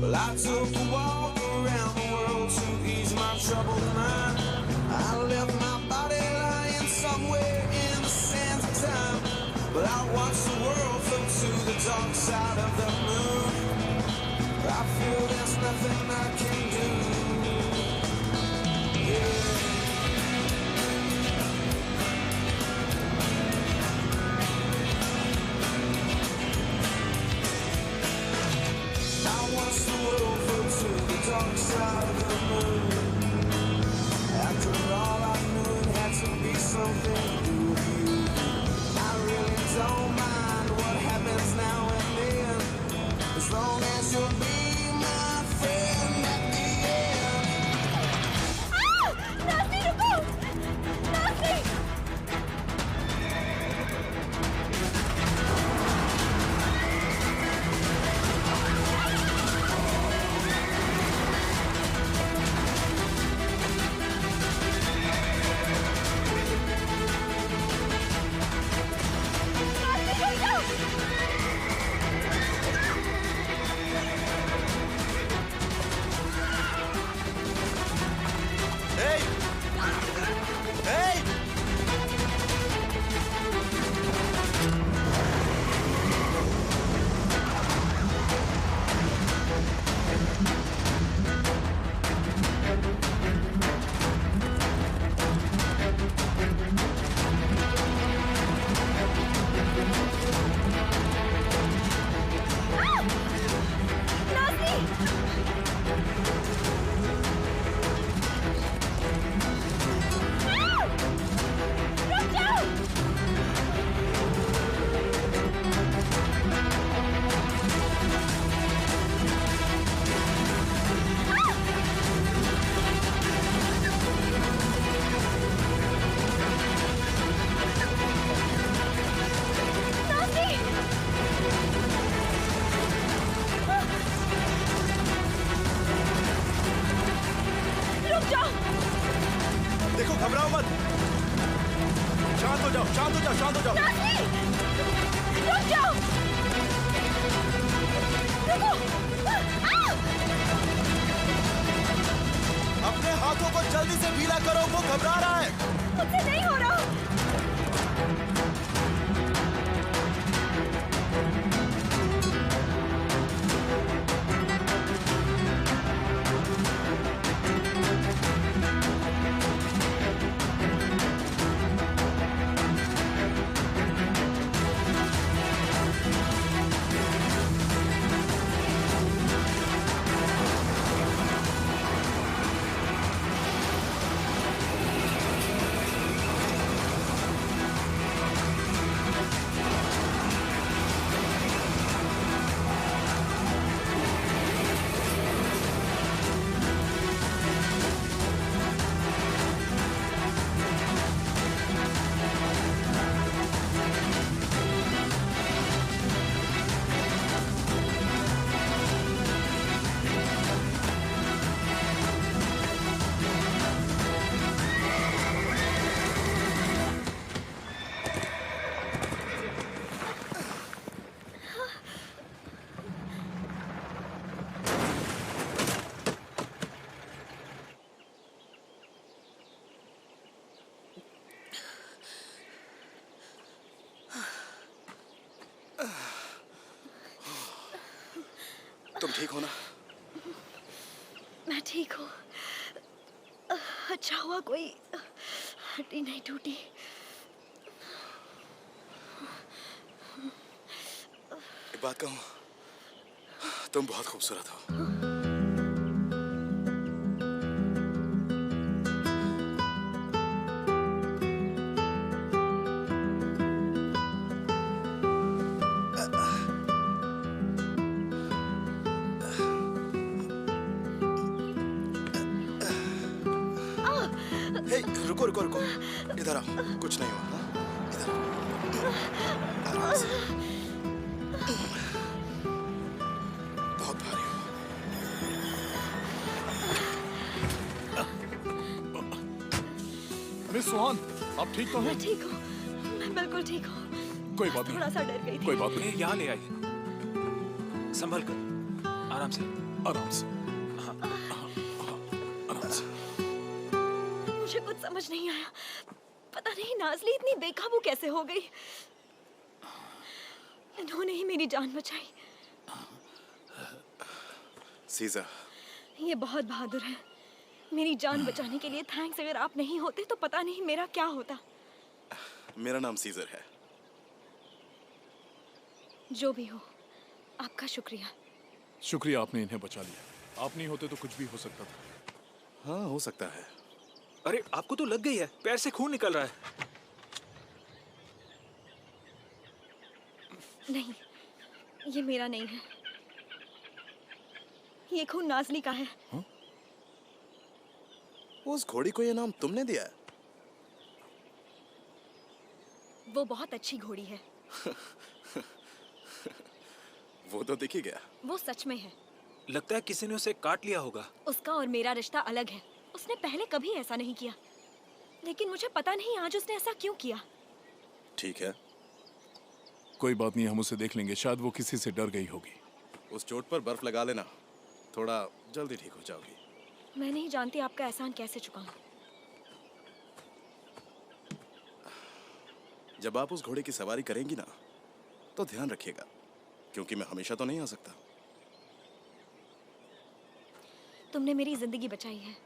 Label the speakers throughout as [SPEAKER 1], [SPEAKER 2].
[SPEAKER 1] Well, I took a walk around the world to ease my troubled mind. I left my body lying somewhere in the sands of time. But I watched the world float to the dark side of the moon. I feel there's nothing I can do. Yeah. Dark side of the moon. After all, I knew it had to be something to do with you. I really don't mind what happens now and then, as long as you'll be my friend at the end.
[SPEAKER 2] Ah! Nasty, रुको! Nasty!
[SPEAKER 3] देखो, घबराओ मत। शांत हो जाओ, शांत हो जाओ, शांत हो जाओ।
[SPEAKER 2] रुक जाओ। रुको।
[SPEAKER 3] अपने हाथों को जल्दी से ढीला करो, वो घबरा रहा है।
[SPEAKER 2] मुझसे नहीं हो रहा।
[SPEAKER 3] तुम ठीक हो ना?
[SPEAKER 2] मैं ठीक हूँ। अच्छा हुआ कोई हड्डी नहीं टूटी।
[SPEAKER 3] एक बात कहूँ, तुम बहुत खूबसूरत हो। रुको रुको रुको, इधर आओ, कुछ नहीं हुआ। इधर आराम से। बहुत भारी हो।
[SPEAKER 4] मिस सुहान, आप ठीक तो हैं?
[SPEAKER 2] मैं ठीक हूँ, मैं बिल्कुल ठीक हूँ।
[SPEAKER 4] कोई बात नहीं।
[SPEAKER 2] थोड़ा सा डर गई थी।
[SPEAKER 4] कोई बात नहीं।
[SPEAKER 3] यहाँ ले आइए, संभल कर, आराम से।
[SPEAKER 4] आराम से। हाँ, आराम से।
[SPEAKER 2] मुझे कुछ समझ नहीं आया। पता नहीं नाज़ली इतनी बेकाबू कैसे हो गई। इन्होंने ही मेरी जान बचाई।
[SPEAKER 3] सीज़र,
[SPEAKER 2] ये बहुत बहादुर है। मेरी जान बचाने के लिए थैंक्स। अगर आप नहीं होते तो पता नहीं मेरा क्या होता।
[SPEAKER 3] मेरा नाम सीज़र है।
[SPEAKER 2] जो भी हो, आपका शुक्रिया।
[SPEAKER 4] शुक्रिया, आपने इन्हें बचा लिया। आप नहीं होते तो कुछ भी हो सकता था।
[SPEAKER 3] हाँ, हो सकता है।
[SPEAKER 5] अरे आपको तो लग गई है, पैर से खून निकल रहा है।
[SPEAKER 2] नहीं, ये मेरा नहीं है। ये खून नाज़ली का है।
[SPEAKER 3] उस घोड़ी को ये नाम तुमने दिया है?
[SPEAKER 2] वो बहुत अच्छी घोड़ी है।
[SPEAKER 3] वो तो दिख ही गया।
[SPEAKER 2] वो सच में है।
[SPEAKER 5] लगता है किसी ने उसे काट लिया होगा।
[SPEAKER 2] उसका और मेरा रिश्ता अलग है। उसने पहले कभी ऐसा नहीं किया, लेकिन मुझे पता नहीं आज उसने ऐसा क्यों किया।
[SPEAKER 3] ठीक है,
[SPEAKER 4] कोई बात नहीं, हम उसे देख लेंगे। शायद वो किसी से डर गई होगी।
[SPEAKER 3] उस चोट पर बर्फ लगा लेना, थोड़ा जल्दी ठीक हो जाओगी।
[SPEAKER 2] मैं नहीं जानती आपका एहसान कैसे चुकाऊं।
[SPEAKER 3] जब आप उस घोड़े की सवारी करेंगी ना, तो ध्यान रखिएगा, क्योंकि मैं हमेशा तो नहीं आ सकता।
[SPEAKER 2] तुमने मेरी जिंदगी बचाई है।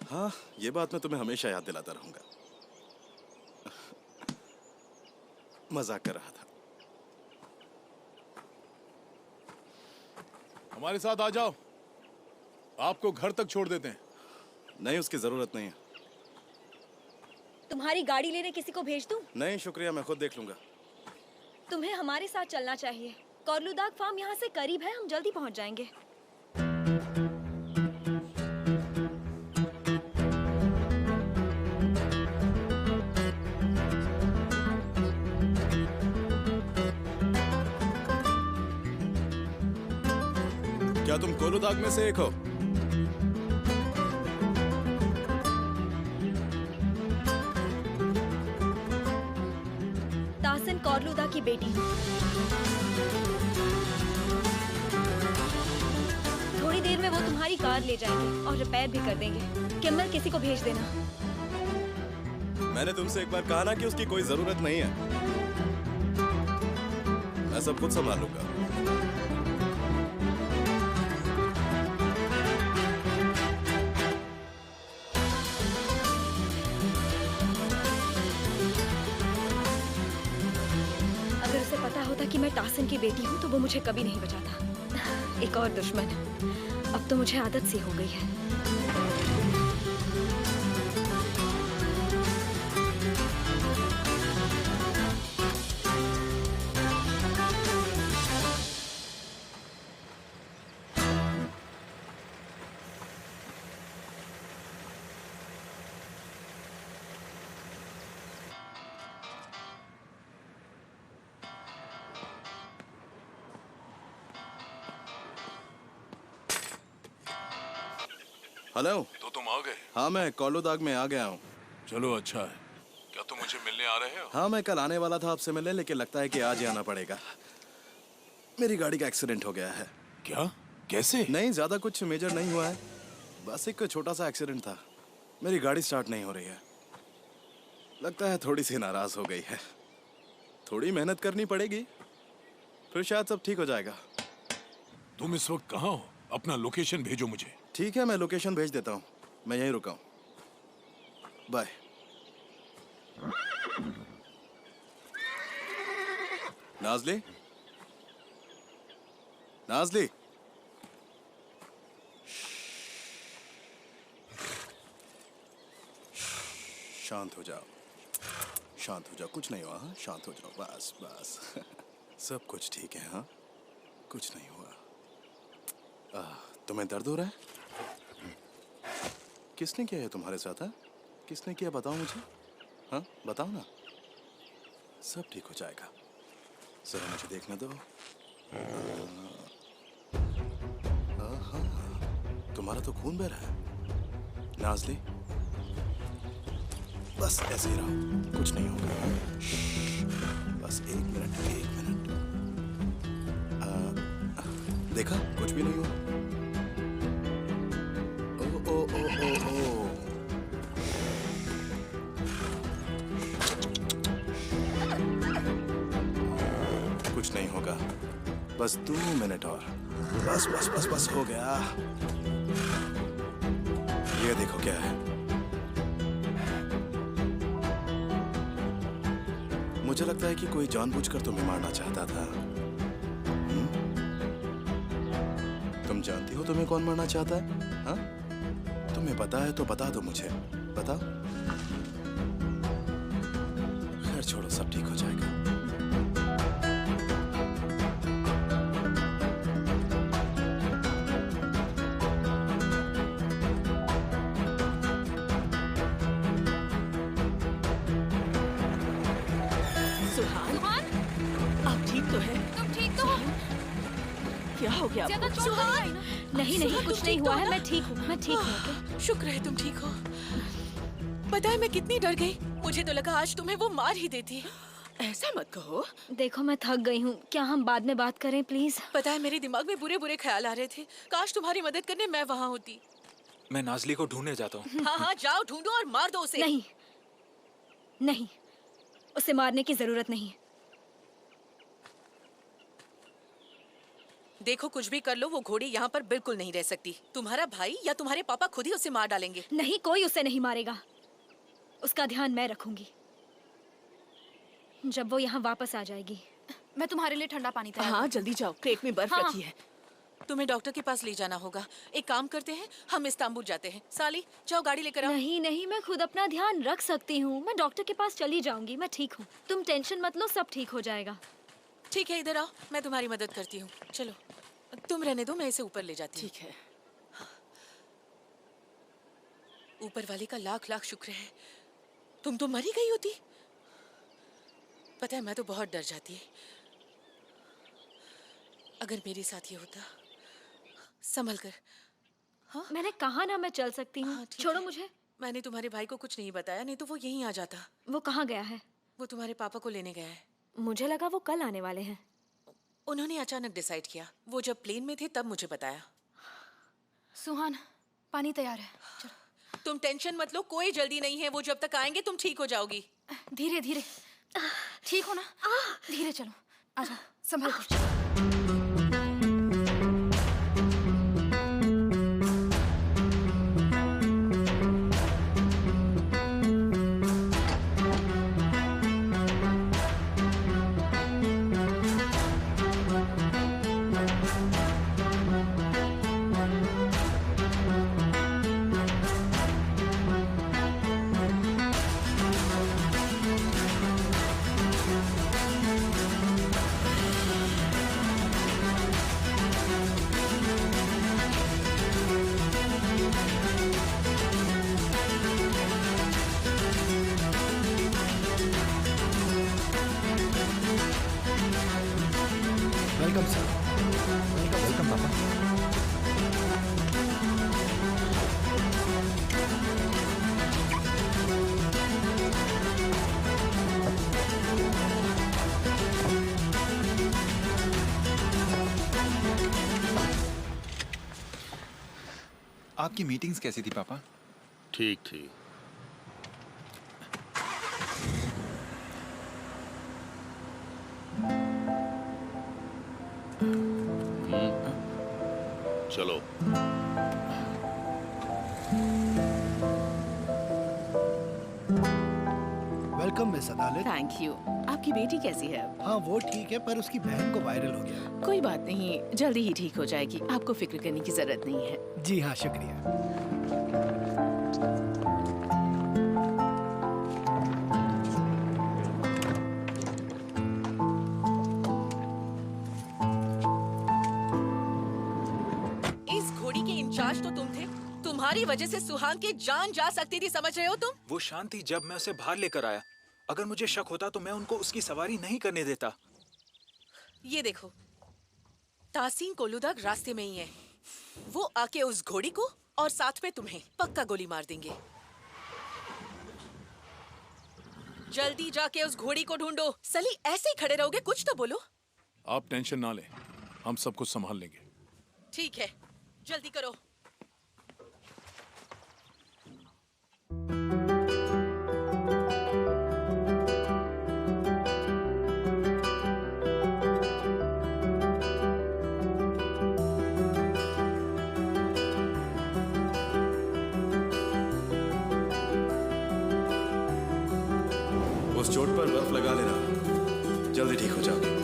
[SPEAKER 3] हाँ, ये बात मैं तुम्हें हमेशा याद दिलाता रहूंगा। मजाक कर रहा था।
[SPEAKER 4] हमारे साथ आ जाओ, आपको घर तक छोड़ देते हैं।
[SPEAKER 3] नहीं, उसकी जरूरत नहीं है।
[SPEAKER 2] तुम्हारी गाड़ी लेने किसी को भेज दूं?
[SPEAKER 3] नहीं शुक्रिया, मैं खुद देख लूंगा।
[SPEAKER 2] तुम्हें हमारे साथ चलना चाहिए। कॉर्लुदाग फार्म यहाँ से करीब है, हम जल्दी पहुँच जाएंगे।
[SPEAKER 3] क्या तुम कोलुदाग में से एक हो?
[SPEAKER 2] तासिन कॉर्लुदा की बेटी। थोड़ी देर में वो तुम्हारी कार ले जाएंगे और रिपेयर भी कर देंगे। किम्मल, किसी को भेज देना।
[SPEAKER 3] मैंने तुमसे एक बार कहा ना कि उसकी कोई जरूरत नहीं है। मैं सब खुद संभाल लूंगा।
[SPEAKER 2] अगर उसे पता होता कि मैं तासिन की बेटी हूँ तो वो मुझे कभी नहीं बचाता। एक और दुश्मन। अब तो मुझे आदत सी हो गई है।
[SPEAKER 3] हेलो।
[SPEAKER 4] तो तुम आ गए?
[SPEAKER 3] हाँ, मैं कोलुदाग में आ गया हूँ।
[SPEAKER 4] चलो अच्छा है। क्या तुम मुझे मिलने आ रहे हो?
[SPEAKER 3] हाँ, मैं कल आने वाला था आपसे मिलने, लेकिन लगता है कि आज ही आना पड़ेगा। मेरी गाड़ी का एक्सीडेंट हो गया है।
[SPEAKER 4] क्या? कैसे?
[SPEAKER 3] नहीं, ज्यादा कुछ मेजर नहीं हुआ है, बस एक छोटा सा एक्सीडेंट था। मेरी गाड़ी स्टार्ट नहीं हो रही है। लगता है थोड़ी सी नाराज हो गई है। थोड़ी मेहनत करनी पड़ेगी, फिर शायद सब ठीक हो जाएगा।
[SPEAKER 4] तुम इस वक्त कहाँ हो? अपना लोकेशन भेजो मुझे।
[SPEAKER 3] ठीक है, मैं लोकेशन भेज देता हूँ। मैं यहीं रुका हूँ। बाय। नाज़ली, नाज़ली, शांत हो जाओ, शांत हो जाओ, कुछ नहीं हुआ। हाँ, शांत हो जाओ, बस बस। सब कुछ ठीक है। हाँ, कुछ नहीं हुआ। तुम्हें दर्द हो रहा है? किसने किया है तुम्हारे साथ? हाँ, किसने किया, बताओ मुझे। हाँ, बताओ ना। सब ठीक हो जाएगा, जरा मुझे देखने दो। हाँ, तुम्हारा तो खून बह रहा है। नाज़ली, बस ऐसे ही रहो, कुछ नहीं होगा। बस 1 मिनट, 1 मिनट। देखा, कुछ भी नहीं हुआ। ओ ओ ओ ओ ओ कुछ नहीं होगा, बस 2 मिनट और। बस बस बस बस, हो गया। ये देखो क्या है। मुझे लगता है कि कोई जानबूझकर तुम्हें मारना चाहता था। तुम जानती हो तुम्हें कौन मारना चाहता है? हाँ? तुम्हें पता है तो बता दो मुझे, बताओ। खैर छोड़ो, सब ठीक हो जाएगा।
[SPEAKER 6] आप ठीक तो है?
[SPEAKER 2] तुम ठीक तो हो?
[SPEAKER 6] क्या हो गया
[SPEAKER 2] ज्यादा
[SPEAKER 6] आपको?
[SPEAKER 2] चोट तो नहीं ना? नहीं नहीं, कुछ नहीं हुआ है। मैं ठीक हूँ, मैं ठीक हूँ। ओके?
[SPEAKER 6] शुक्र है तुम ठीक हो। पता है मैं कितनी डर गई। मुझे तो लगा आज तुम्हें वो मार ही देती। ऐसा मत कहो।
[SPEAKER 2] देखो, मैं थक गई हूँ। क्या हम बाद में बात करें प्लीज?
[SPEAKER 6] पता है मेरे दिमाग में बुरे बुरे ख्याल आ रहे थे। काश तुम्हारी मदद करने मैं वहाँ होती।
[SPEAKER 5] मैं नाज़ली को ढूंढने जाता हूँ।
[SPEAKER 6] हाँ हाँ, जाओ ढूंढो और मार दो उसे।
[SPEAKER 2] नहीं नहीं, उसे मारने की जरूरत नहीं।
[SPEAKER 6] देखो, कुछ भी कर लो, वो घोड़ी यहाँ पर बिल्कुल नहीं रह सकती। तुम्हारा भाई या तुम्हारे पापा खुद ही उसे मार डालेंगे।
[SPEAKER 2] नहीं, कोई उसे नहीं मारेगा। उसका ध्यान मैं रखूंगी जब वो यहाँ वापस आ जाएगी। मैं तुम्हारे लिए ठंडा पानी तैयार
[SPEAKER 6] हाँ जल्दी जाओ, क्रेट में बर्फ
[SPEAKER 2] हाँ।
[SPEAKER 6] रखी है। तुम्हें डॉक्टर के पास ले जाना होगा। एक काम करते हैं, हम इस्तांबुल जाते हैं। साली, जाओ गाड़ी लेकर आओ।
[SPEAKER 2] नहीं नहीं, मैं खुद अपना ध्यान रख सकती हूँ। मैं डॉक्टर के पास चली जाऊंगी। मैं ठीक हूँ, तुम टेंशन मत लो, सब ठीक हो जाएगा।
[SPEAKER 6] ठीक है, इधर आओ, मैं तुम्हारी मदद करती हूँ। चलो, तुम रहने दो, मैं इसे ऊपर ले जाती हूँ। ठीक है। ऊपर वाले का लाख लाख शुक्र है, तुम तो मरी गई होती। पता है, मैं तो बहुत डर जाती अगर मेरे साथ ये होता। संभल कर। हाँ?
[SPEAKER 2] मैंने कहा ना मैं चल सकती हूँ।
[SPEAKER 6] हाँ, ठीक
[SPEAKER 2] छोड़ो
[SPEAKER 6] है।
[SPEAKER 2] मुझे।
[SPEAKER 6] मैंने तुम्हारे भाई को कुछ नहीं बताया, नहीं तो वो यहीं आ जाता।
[SPEAKER 2] वो कहाँ गया है?
[SPEAKER 6] वो तुम्हारे पापा को लेने गया है।
[SPEAKER 2] मुझे लगा वो कल आने वाले हैं।
[SPEAKER 6] उन्होंने अचानक डिसाइड किया। वो जब प्लेन में थे तब मुझे बताया।
[SPEAKER 2] सुहान, पानी तैयार है। चलो।
[SPEAKER 6] तुम टेंशन मत लो, कोई जल्दी नहीं है। वो जब तक आएंगे तुम ठीक हो जाओगी।
[SPEAKER 2] धीरे धीरे। ठीक हो ना? धीरे चलो। आजा, संभल कर।
[SPEAKER 3] Welcome sir. वेलकम पापा।
[SPEAKER 7] आपकी मीटिंग्स कैसी थी पापा?
[SPEAKER 8] ठीक थी। चलो।
[SPEAKER 9] वेलकम मिस अदालत।
[SPEAKER 6] Thank you. आपकी बेटी कैसी है?
[SPEAKER 9] हाँ वो ठीक है, पर उसकी बहन को वायरल हो गया।
[SPEAKER 6] कोई बात नहीं, जल्दी ही ठीक हो जाएगी, आपको फिक्र करने की जरूरत नहीं है।
[SPEAKER 9] जी हाँ, शुक्रिया।
[SPEAKER 6] इस घोड़ी के इंचार्ज तो तुम थे। तुम्हारी वजह से सुहान की जान जा सकती थी, समझ रहे हो तुम?
[SPEAKER 5] वो शांति जब मैं उसे बाहर लेकर आया, अगर मुझे शक होता तो मैं उनको उसकी सवारी नहीं करने देता।
[SPEAKER 6] ये देखो, तासीन कोलुदाग रास्ते में ही है। वो आके उस घोड़ी को और साथ में तुम्हें पक्का गोली मार देंगे। जल्दी जाके उस घोड़ी को ढूंढो। सली ऐसे ही खड़े रहोगे, कुछ तो बोलो।
[SPEAKER 4] आप टेंशन ना लें, हम सब कुछ संभाल लेंगे।
[SPEAKER 6] ठीक है, जल्दी करो।
[SPEAKER 3] उस चोट पर बर्फ लगा लेना, जल्दी ठीक हो जाओगे।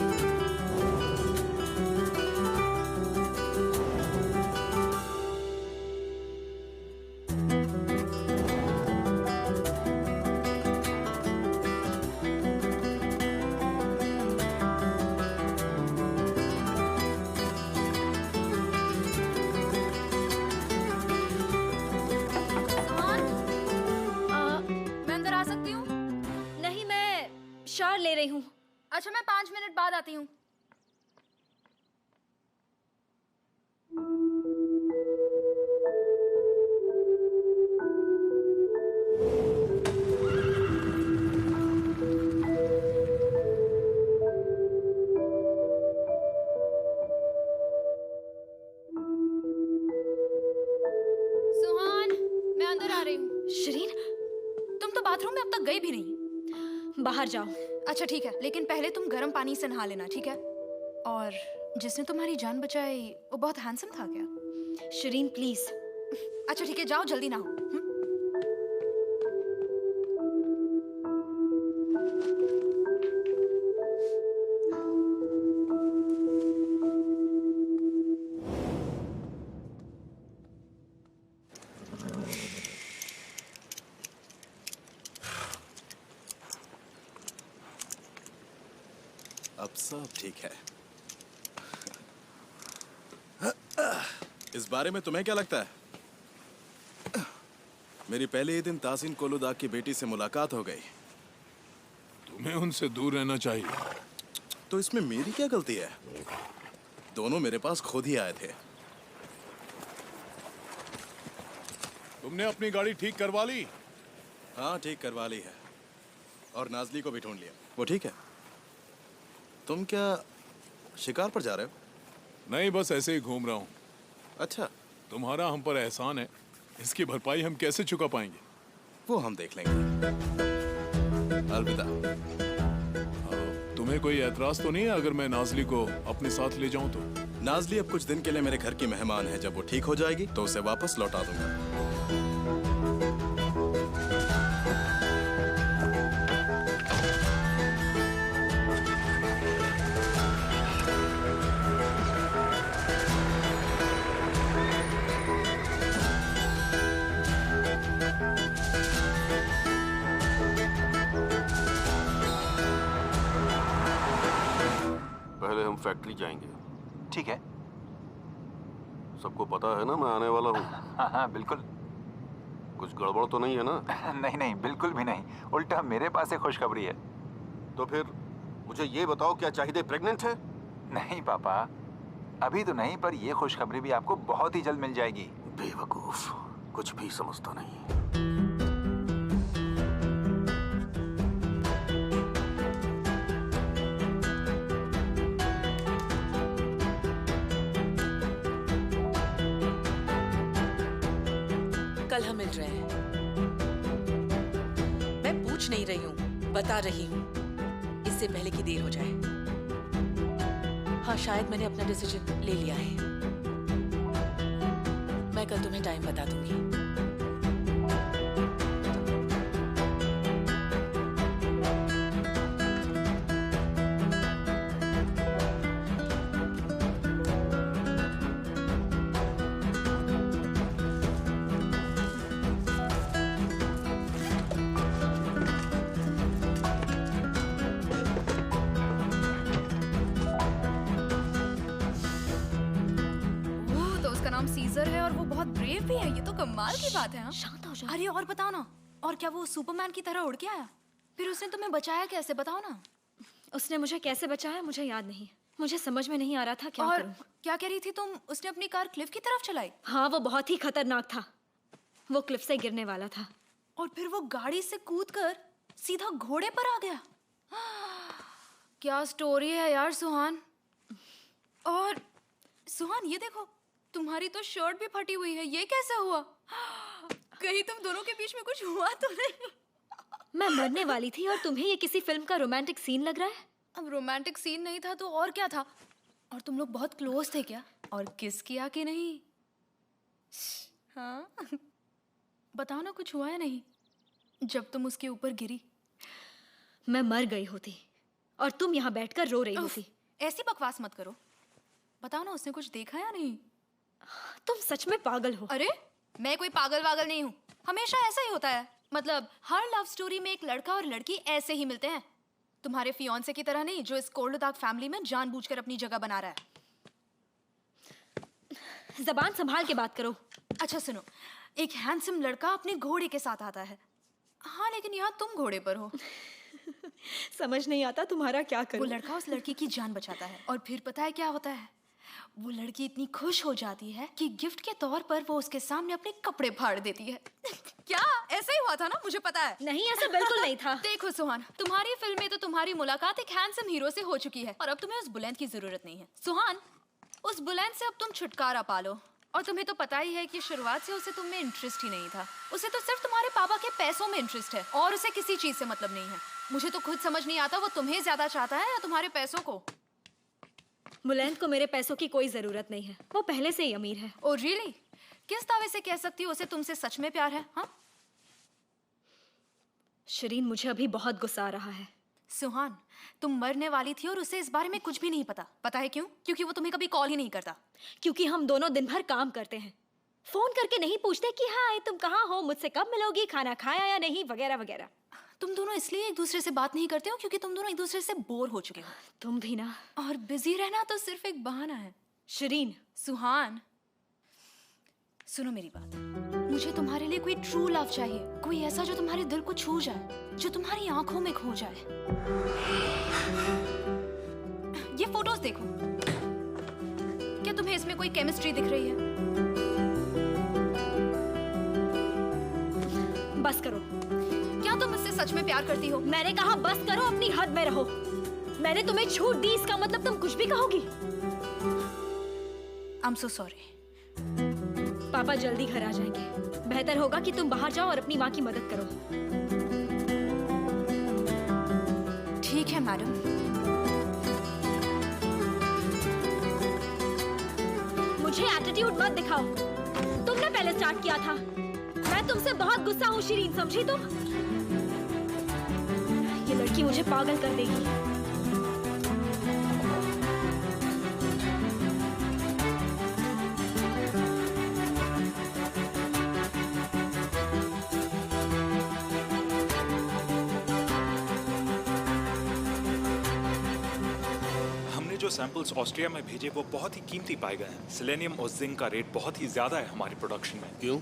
[SPEAKER 2] मैं अंदर आ सकती हूँ? नहीं, मैं शावर ले रही हूँ। अच्छा, मैं 5 मिनट बाद आती हूँ।
[SPEAKER 10] सुहान, मैं अंदर आ रही हूँ।
[SPEAKER 2] शरीन,
[SPEAKER 10] तुम तो बाथरूम में अब तक गई भी नहीं।
[SPEAKER 2] बाहर जाओ।
[SPEAKER 10] अच्छा ठीक है, लेकिन पहले तुम गर्म पानी से नहा लेना, ठीक है? और जिसने तुम्हारी जान बचाई वो बहुत हैंडसम था क्या?
[SPEAKER 2] शरीन प्लीज।
[SPEAKER 10] अच्छा ठीक है, जाओ जल्दी नहाओ।
[SPEAKER 3] अब सब ठीक है। इस बारे में तुम्हें क्या लगता है? मेरी पहले ही दिन तासीन कोलुदाग की बेटी से मुलाकात हो गई।
[SPEAKER 4] तुम्हें उनसे दूर रहना चाहिए।
[SPEAKER 3] तो इसमें मेरी क्या गलती है? दोनों मेरे पास खुद ही आए थे।
[SPEAKER 4] तुमने अपनी गाड़ी ठीक करवा ली?
[SPEAKER 3] हाँ, ठीक करवा ली है, और नाजली को भी ढूंढ लिया। वो ठीक है। तुम क्या शिकार पर जा रहे हो?
[SPEAKER 4] नहीं, बस ऐसे ही घूम रहा हूँ।
[SPEAKER 3] अच्छा,
[SPEAKER 4] तुम्हारा हम पर एहसान है, इसकी भरपाई हम कैसे चुका पाएंगे?
[SPEAKER 3] वो हम देख लेंगे। अलविदा।
[SPEAKER 4] तुम्हें कोई एतराज तो नहीं है अगर मैं नाजली को अपने साथ ले जाऊं तो?
[SPEAKER 3] नाजली अब कुछ दिन के लिए मेरे घर की मेहमान है। जब वो ठीक हो जाएगी तो उसे वापस लौटा दूंगा।
[SPEAKER 8] पहले हम फैक्ट्री जाएंगे।
[SPEAKER 7] ठीक है।
[SPEAKER 8] सबको पता है ना मैं आने वाला हूँ।
[SPEAKER 7] हाँ हाँ बिल्कुल।
[SPEAKER 8] कुछ गड़बड़ तो नहीं है ना?
[SPEAKER 7] नहीं नहीं, बिल्कुल भी नहीं। उल्टा मेरे पास एक खुशखबरी है।
[SPEAKER 8] तो फिर मुझे ये बताओ, क्या चाहिए प्रेग्नेंट है?
[SPEAKER 7] नहीं पापा, अभी तो नहीं, पर ये खुशखबरी भी आपको बहुत ही जल्द मिल जाएगी।
[SPEAKER 8] बेवकूफ, कुछ भी समझता नहीं।
[SPEAKER 6] कल हम मिल रहे हैं। मैं पूछ नहीं रही हूँ, बता रही हूँ, इससे पहले कि देर हो जाए। हाँ, शायद मैंने अपना डिसीजन ले लिया है। मैं कल तुम्हें टाइम बता दूंगी।
[SPEAKER 10] तो उसका नाम सीजर है और वो बहुत ब्रेव भी है। ये तो कमाल की बात है। हाँ?
[SPEAKER 2] शांत हो जाओ।
[SPEAKER 10] अरे और बताओ ना, और क्या वो सुपरमैन की तरह उड़ के आया? फिर उसने तुम्हें बचाया कैसे, बताओ ना।
[SPEAKER 2] उसने मुझे कैसे बचाया मुझे याद नहीं। मुझे समझ में नहीं आ रहा था क्या
[SPEAKER 10] और
[SPEAKER 2] करूं।
[SPEAKER 10] क्या कह रही थी तुम? उसने अपनी कार क्लिफ की तरफ चलाई
[SPEAKER 2] हाँ, वो बहुत ही खतरनाक था। वो क्लिफ से गिरने वाला था।
[SPEAKER 10] और फिर वो गाड़ी से कूदकर सीधा घोड़े पर आ गया। क्या स्टोरी है यार सुहान। और सुहान ये देखो, तुम्हारी तो शर्ट भी फटी हुई है। ये कैसे हुआ? कहीं तुम दोनों के बीच में कुछ हुआ तो नहीं?
[SPEAKER 2] मैं मरने वाली थी और तुम्हें ये किसी फिल्म का रोमांटिक सीन लग रहा है?
[SPEAKER 10] अब रोमांटिक सीन नहीं था तो और क्या था? और तुम लोग बहुत क्लोज थे क्या? और किस किया कि नहीं? हाँ बताओ ना, कुछ हुआ या नहीं जब तुम उसके ऊपर गिरी?
[SPEAKER 2] मैं मर गई होती और तुम यहाँ बैठकर रो रही
[SPEAKER 10] उफ,
[SPEAKER 2] होती।
[SPEAKER 10] ऐसी बकवास मत करो। बताओ ना, उसने कुछ देखा या नहीं?
[SPEAKER 2] तुम सच में पागल हो।
[SPEAKER 10] अरे मैं कोई पागल वागल नहीं हूँ। हमेशा ऐसा ही होता है। मतलब हर लव स्टोरी में एक लड़का और लड़की ऐसे ही मिलते हैं। तुम्हारे फियांसे की तरह नहीं, जो इस कोल्डदाग फैमिली में जानबूझकर अपनी जगह बना रहा है।
[SPEAKER 2] जबान संभाल के बात करो।
[SPEAKER 10] अच्छा सुनो, एक हैंडसम लड़का अपने घोड़े के साथ आता है। हाँ लेकिन यहाँ तुम घोड़े पर हो।
[SPEAKER 2] समझ नहीं आता तुम्हारा क्या
[SPEAKER 10] वो
[SPEAKER 2] करूं।
[SPEAKER 10] लड़का उस लड़की की जान बचाता है और फिर पता है क्या होता है? वो लड़की इतनी खुश हो जाती है कि गिफ्ट के तौर पर वो उसके सामने अपने कपड़े फाड़ देती है। क्या ऐसा ही हुआ था ना? मुझे पता है।
[SPEAKER 2] नहीं, ऐसा बिल्कुल नहीं था।
[SPEAKER 10] देखो सुहान, तुम्हारी फिल्म में तो तुम्हारी मुलाकात एक हैंडसम हीरो से हो चुकी है और अब तुम्हें उस बुलंद की जरूरत नहीं है। सुहान, उस बुलंद से अब तुम छुटकारा पालो। और तुम्हें तो पता ही है कि शुरुआत से उसे तुम में इंटरेस्ट ही नहीं था। उसे तो सिर्फ तुम्हारे पापा के पैसों में इंटरेस्ट है और उसे किसी चीज से मतलब नहीं है। मुझे तो खुद समझ नहीं आता वो तुम्हें ज्यादा चाहता है या तुम्हारे पैसों को।
[SPEAKER 2] बुलंद को मेरे पैसों की कोई जरूरत नहीं है। वो पहले से ही अमीर है।
[SPEAKER 10] Oh really? किस दावे से कह सकती हो उसे तुमसे सच में प्यार है? हाँ
[SPEAKER 2] शरीन, मुझे अभी बहुत गुस्सा आ रहा है।
[SPEAKER 10] सुहान, तुम मरने वाली थी और उसे इस बारे में कुछ भी नहीं पता। पता है क्यों? क्योंकि वो तुम्हें कभी कॉल ही नहीं करता।
[SPEAKER 2] क्योंकि हम दोनों दिन भर काम करते हैं। फोन करके नहीं पूछते कि हाय तुम कहाँ हो, मुझसे कब मिलोगी, खाना खाया या नहीं, वगैरह वगैरह।
[SPEAKER 10] तुम दोनों इसलिए एक दूसरे से बात नहीं करते हो क्योंकि तुम दोनों एक दूसरे से बोर हो चुके हो।
[SPEAKER 2] तुम भी ना।
[SPEAKER 10] और बिजी रहना तो सिर्फ एक बहाना है।
[SPEAKER 2] शरीन,
[SPEAKER 10] सुहान सुनो मेरी बात। मुझे तुम्हारे लिए कोई ट्रू लव चाहिए। कोई ऐसा जो तुम्हारे दिल को छू जाए, जो तुम्हारी आंखों में खो जाए। ये फोटोज देखो। क्या तुम्हें इसमें कोई केमिस्ट्री दिख रही है?
[SPEAKER 2] बस करो।
[SPEAKER 10] क्या तुम मुझसे सच में प्यार करती हो?
[SPEAKER 2] मैंने कहा बस करो, अपनी हद में रहो। मैंने तुम्हें छूट दी, इसका मतलब तुम कुछ भी कहोगी?
[SPEAKER 10] I am so sorry.
[SPEAKER 2] पापा जल्दी घर आ जाएंगे। बेहतर होगा कि तुम बाहर जाओ और अपनी माँ की मदद करो।
[SPEAKER 10] ठीक है मैडम।
[SPEAKER 2] मुझे एटीट्यूड मत दिखाओ। तुमने पहले स्टार्ट किया था। मैं तुमसे बहुत गुस्सा हूँ शरीन, समझी तुम? ये लड़की मुझे पागल कर देगी।
[SPEAKER 5] जो सैंपल्स ऑस्ट्रिया में भेजे वो बहुत ही कीमती पाए गए हैं। सेलेनियम और जिंक का रेट बहुत ही ज्यादा है हमारी प्रोडक्शन में।
[SPEAKER 8] क्यों?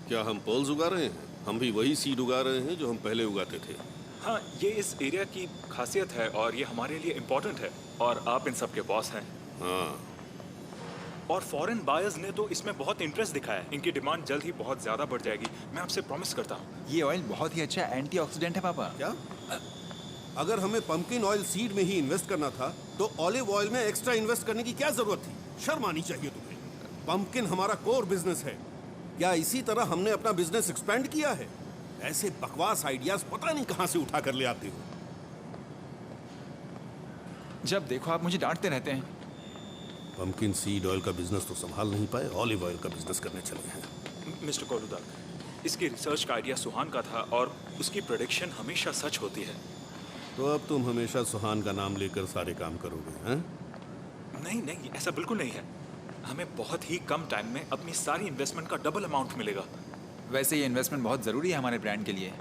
[SPEAKER 8] क्या हम पर्ल्स उगा रहे हैं? हम भी वही सीड उगा रहे हैं जो हम पहले उगाते थे।
[SPEAKER 5] हाँ, ये इस एरिया की खासियत है और ये हमारे लिए इम्पोर्टेंट है। और आप इन सब के बॉस हैं।
[SPEAKER 8] हाँ।
[SPEAKER 5] और फॉरेन बायर्स ने तो इसमें बहुत इंटरेस्ट दिखाया है। इनकी डिमांड जल्द ही बहुत ज्यादा बढ़ जाएगी, मैं आपसे प्रॉमिस करता हूँ।
[SPEAKER 7] ये ऑयल बहुत ही अच्छा एंटीऑक्सीडेंट है पापा।
[SPEAKER 8] क्या? अगर हमें पंपकिन ऑयल सीड में ही इन्वेस्ट करना था तो ऑलिव ऑयल में एक्स्ट्रा इन्वेस्ट करने की क्या जरूरत थी? शर्म आनी चाहिए तुम्हें। पंपकिन हमारा कोर बिजनेस है। क्या इसी तरह हमने अपना बिजनेस एक्सपेंड किया है? ऐसे बकवास आइडियाज पता नहीं कहां से उठा कर ले आते हो।
[SPEAKER 7] जब देखो आप मुझे डांटते रहते हैं।
[SPEAKER 8] पंपकिन सीड ऑयल का बिजनेस तो संभाल नहीं पाए, ऑलिव ऑयल का बिजनेस करने चले हैं।
[SPEAKER 5] मिस्टर कोलुदाग, इसकी रिसर्च का आइडिया सुहान का था और उसकी प्रेडिक्शन हमेशा सच होती है।
[SPEAKER 8] तो अब तुम हमेशा सुहान का नाम लेकर सारे काम करोगे, हैं?
[SPEAKER 5] नहीं नहीं, ऐसा बिल्कुल नहीं है। हमें बहुत ही कम टाइम में अपनी सारी इन्वेस्टमेंट का डबल अमाउंट मिलेगा।
[SPEAKER 7] वैसे ये इन्वेस्टमेंट बहुत ज़रूरी है हमारे ब्रांड के लिए,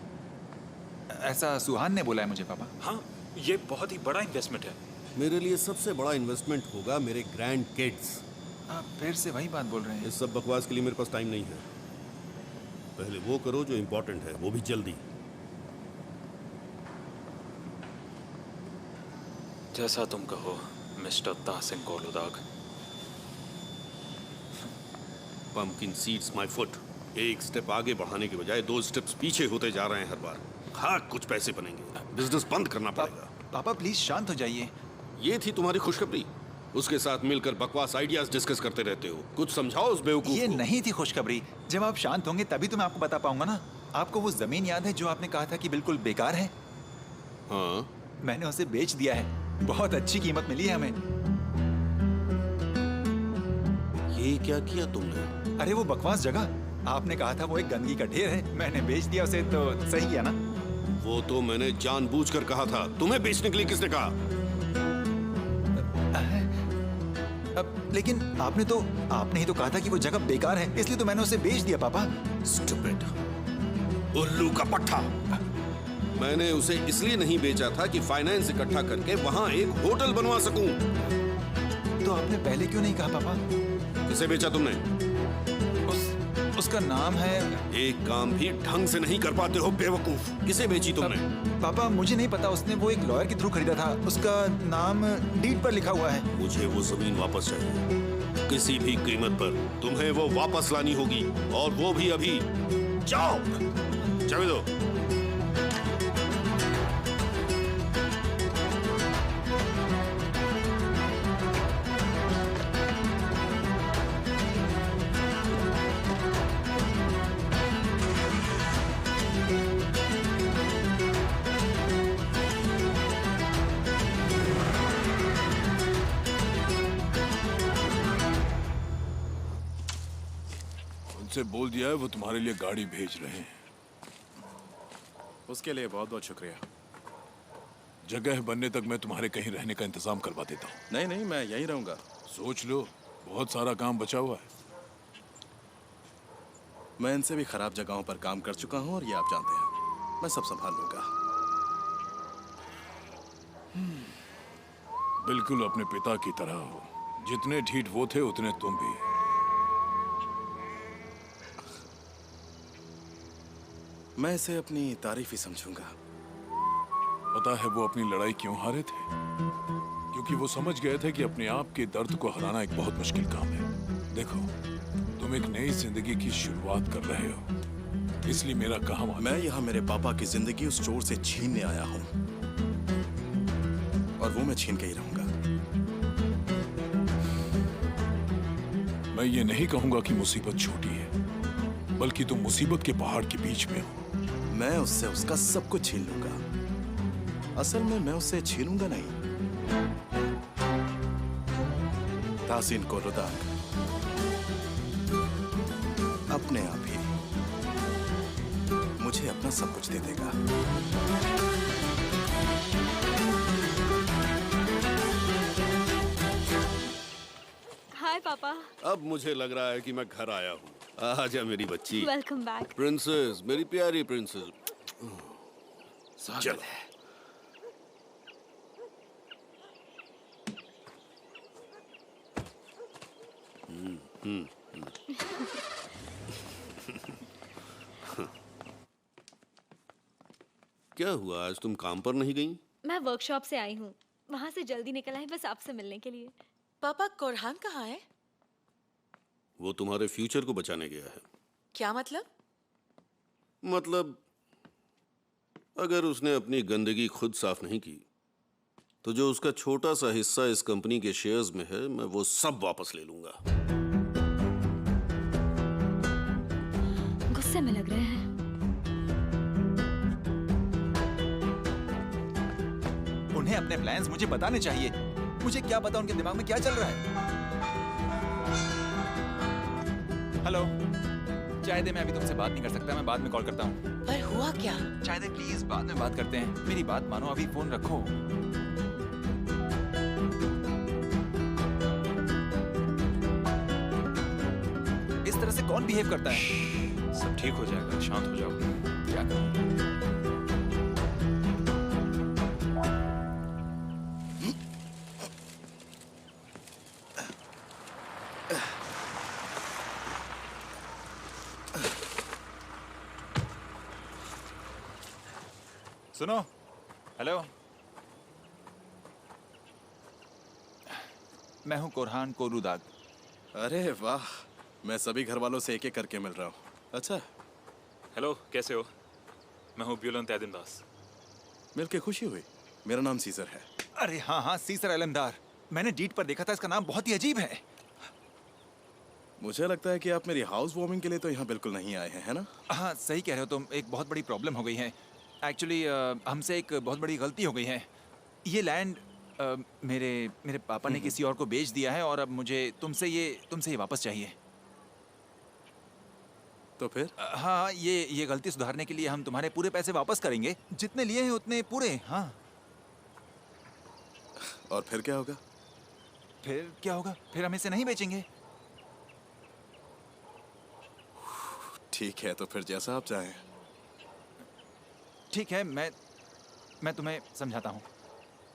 [SPEAKER 7] ऐसा सुहान ने बोला है मुझे पापा।
[SPEAKER 5] हाँ, ये बहुत ही बड़ा इन्वेस्टमेंट है।
[SPEAKER 8] मेरे लिए सबसे बड़ा इन्वेस्टमेंट होगा मेरे ग्रैंड किड्स।
[SPEAKER 7] आप फिर से वही बात बोल रहे हैं।
[SPEAKER 8] इस सब बकवास के लिए मेरे पास टाइम नहीं है। पहले वो करो जो इम्पोर्टेंट है, वो भी जल्दी।
[SPEAKER 5] जैसा तुम कहो मिस्टर ताहसिन कोलुदाग।
[SPEAKER 8] Pumpkin seeds my foot. एक स्टेप आगे बढ़ाने के बजाय 2 स्टेप्स पीछे होते जा रहे हैं हर बार। हाँ, कुछ पैसे बनेंगे, बिजनेस बंद करना पड़ेगा।
[SPEAKER 7] पापा प्लीज शांत हो जाइए।
[SPEAKER 8] ये थी तुम्हारी खुशखबरी? उसके साथ मिलकर बकवास आइडियाज डिस्कस करते रहते हो। कुछ समझाओ उस बेवकूफ
[SPEAKER 7] ये
[SPEAKER 8] को।
[SPEAKER 7] नहीं थी खुशखबरी। जब आप शांत होंगे तभी तो मैं आपको बता पाऊंगा ना। आपको वो जमीन याद है जो आपने कहा था कि बिल्कुल बेकार है?
[SPEAKER 8] हाँ,
[SPEAKER 7] मैंने उसे बेच दिया है। बहुत अच्छी कीमत मिली है हमें।
[SPEAKER 8] ये क्या किया तुमने?
[SPEAKER 7] अरे वो बकवास जगह, आपने कहा था वो एक गंदगी का ढेर है, मैंने बेच दिया उसे। तो सही किया ना?
[SPEAKER 8] वो तो मैंने जानबूझकर कहा था। तुम्हें बेचने के लिए किसने कहा?
[SPEAKER 7] लेकिन आपने ही तो कहा था कि वो जगह बेकार है, इसलिए तो मैंने उसे बेच दिया पापा।
[SPEAKER 8] स्टूपिड, उल्लू का पट्टा। मैंने उसे इसलिए नहीं बेचा था कि फाइनेंस इकट्ठा करके वहां एक होटल बनवा सकूं।
[SPEAKER 7] तो आपने पहले क्यों नहीं कहा पापा?
[SPEAKER 8] किसे बेचा तुमने?
[SPEAKER 7] उसका नाम है।
[SPEAKER 8] एक काम भी ढंग से नहीं कर पाते हो बेवकूफ। किसे बेची तुमने?
[SPEAKER 7] पापा मुझे नहीं पता, उसने वो एक लॉयर के थ्रू खरीदा था। उसका नाम डीड पर लिखा हुआ है।
[SPEAKER 8] मुझे वो जमीन वापस चाहिए, किसी भी कीमत पर। तुम्हें वो वापस लानी होगी, और वो भी अभी। जाओ, चाबी दो।
[SPEAKER 4] उनसे बोल दिया है वो तुम्हारे लिए गाड़ी भेज रहे हैं।
[SPEAKER 3] उसके लिए बहुत बहुत शुक्रिया।
[SPEAKER 4] जगह बनने तक मैं तुम्हारे कहीं रहने का इंतजाम करवा देता हूँ।
[SPEAKER 3] नहीं नहीं, मैं यहीं रहूंगा।
[SPEAKER 4] सोच लो, बहुत सारा काम बचा हुआ है।
[SPEAKER 3] मैं इनसे भी खराब जगहों पर काम कर चुका हूँ और ये आप जानते हैं। मैं सब संभाल लूंगा।
[SPEAKER 4] बिल्कुल अपने पिता की तरह हो। जितने ढीठ वो थे उतने तुम भी।
[SPEAKER 3] मैं इसे अपनी तारीफ ही समझूंगा।
[SPEAKER 4] पता है वो अपनी लड़ाई क्यों हारे थे? क्योंकि वो समझ गए थे कि अपने आप के दर्द को हराना एक बहुत मुश्किल काम है। देखो, तुम एक नई जिंदगी की शुरुआत कर रहे हो, इसलिए मेरा काम।
[SPEAKER 3] मैं यहाँ मेरे पापा की जिंदगी उस चोर से छीनने आया हूँ, और वो मैं छीन के ही रहूंगा।
[SPEAKER 4] मैं ये नहीं कहूंगा कि मुसीबत छोटी है, बल्कि तुम मुसीबत के पहाड़ के बीच में हो।
[SPEAKER 3] मैं उससे उसका सब कुछ छीन लूंगा। असल में मैं उससे छीनूंगा नहीं, ताहसीन कोलुदाग अपने आप ही मुझे अपना सब कुछ दे देगा।
[SPEAKER 2] हाय पापा।
[SPEAKER 8] अब मुझे लग रहा है कि मैं घर आया हूँ। आजा मेरी बच्ची।
[SPEAKER 2] Welcome back.
[SPEAKER 8] प्रिंसेस, मेरी प्यारी प्रिंसेस। चलो। क्या हुआ, आज तुम काम पर नहीं गई?
[SPEAKER 2] मैं वर्कशॉप से आई हूँ, वहाँ से जल्दी निकल आई बस आपसे मिलने के लिए।
[SPEAKER 6] पापा, कोरहान कहाँ है?
[SPEAKER 8] वो तुम्हारे फ्यूचर को बचाने गया है।
[SPEAKER 6] क्या मतलब?
[SPEAKER 8] मतलब अगर उसने अपनी गंदगी खुद साफ नहीं की तो जो उसका छोटा सा हिस्सा इस कंपनी के शेयर्स में है, मैं वो सब वापस ले लूंगा।
[SPEAKER 2] गुस्से में लग रहे हैं।
[SPEAKER 7] उन्हें अपने प्लान्स मुझे बताने चाहिए। मुझे क्या पता उनके दिमाग में क्या चल रहा है। हेलो, चाय दे, मैं अभी तुमसे बात नहीं कर सकता, मैं बाद में कॉल करता हूँ।
[SPEAKER 6] पर हुआ क्या?
[SPEAKER 7] चाय दे प्लीज, बाद में बात करते हैं। मेरी बात मानो, अभी फोन रखो। इस तरह से कौन बिहेव करता है?
[SPEAKER 5] सब ठीक हो जाएगा, शांत हो जाओ।
[SPEAKER 7] क्या करूं? सुनो, हेलो, मैं हूं कोरहान कोलूदाग।
[SPEAKER 3] अरे वाह, मैं सभी घर वालों से एक एक करके मिल रहा हूँ। अच्छा,
[SPEAKER 5] हेलो, कैसे हो? मैं हूँ ब्यूलन तैदिनदास।
[SPEAKER 3] मिलके खुशी हुई। मेरा नाम सीजर है।
[SPEAKER 7] अरे हाँ हाँ, सीसर अलमदार। मैंने डीड पर देखा था, इसका नाम बहुत ही अजीब है।
[SPEAKER 3] मुझे लगता है कि आप मेरी हाउस वार्मिंग के लिए तो यहाँ बिल्कुल नहीं आए हैं, है ना?
[SPEAKER 7] हाँ, सही कह रहे हो तुम। एक बहुत बड़ी प्रॉब्लम हो गई है। एक्चुअली हमसे एक बहुत बड़ी गलती हो गई है। ये लैंड मेरे पापा ने किसी और को बेच दिया है और अब मुझे तुमसे ये वापस चाहिए।
[SPEAKER 3] तो फिर?
[SPEAKER 7] हाँ, ये गलती सुधारने के लिए हम तुम्हारे पूरे पैसे वापस करेंगे, जितने लिए हैं उतने पूरे। हाँ।
[SPEAKER 3] और फिर क्या होगा?
[SPEAKER 7] फिर क्या होगा? फिर हम इसे नहीं बेचेंगे।
[SPEAKER 3] ठीक है, तो फिर जैसा आप चाहें।
[SPEAKER 7] ठीक है, मैं तुम्हें समझाता हूँ।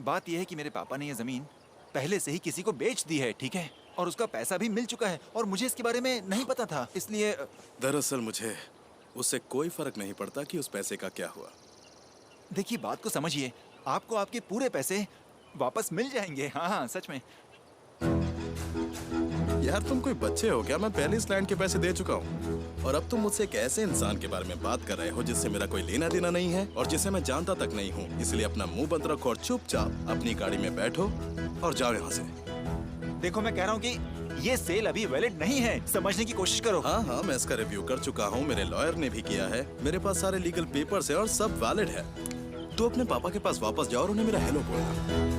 [SPEAKER 7] बात यह है कि मेरे पापा ने ये जमीन पहले से ही किसी को बेच दी है, ठीक है? और उसका पैसा भी मिल चुका है और मुझे इसके बारे में नहीं पता था, इसलिए
[SPEAKER 3] दरअसल मुझे उससे कोई फर्क नहीं पड़ता कि उस पैसे का क्या हुआ।
[SPEAKER 7] देखिए, बात को समझिए, आपको आपके पूरे पैसे वापस मिल जाएंगे। हाँ हाँ, सच में।
[SPEAKER 3] यार तुम कोई बच्चे हो क्या? मैं पहले इस लैंड के पैसे दे चुका हूँ और अब तुम मुझसे एक ऐसे इंसान के बारे में बात कर रहे हो जिससे मेरा कोई लेना देना नहीं है और जिसे मैं जानता तक नहीं हूँ। इसलिए अपना मुंह बंद रखो और चुपचाप अपनी गाड़ी में बैठो और जाओ यहाँ से।
[SPEAKER 7] देखो, मैं कह रहा हूँ कि ये सेल अभी वैलिड नहीं है, समझने की कोशिश करो।
[SPEAKER 3] हाँ हाँ, मैं इसका रिव्यू कर चुका हूँ, मेरे लॉयर ने भी किया है, मेरे पास सारे लीगल पेपर्स है और सब वैलिड है। तो अपने पापा के पास वापस जाओ और उन्हें मेरा हेलो बोलना।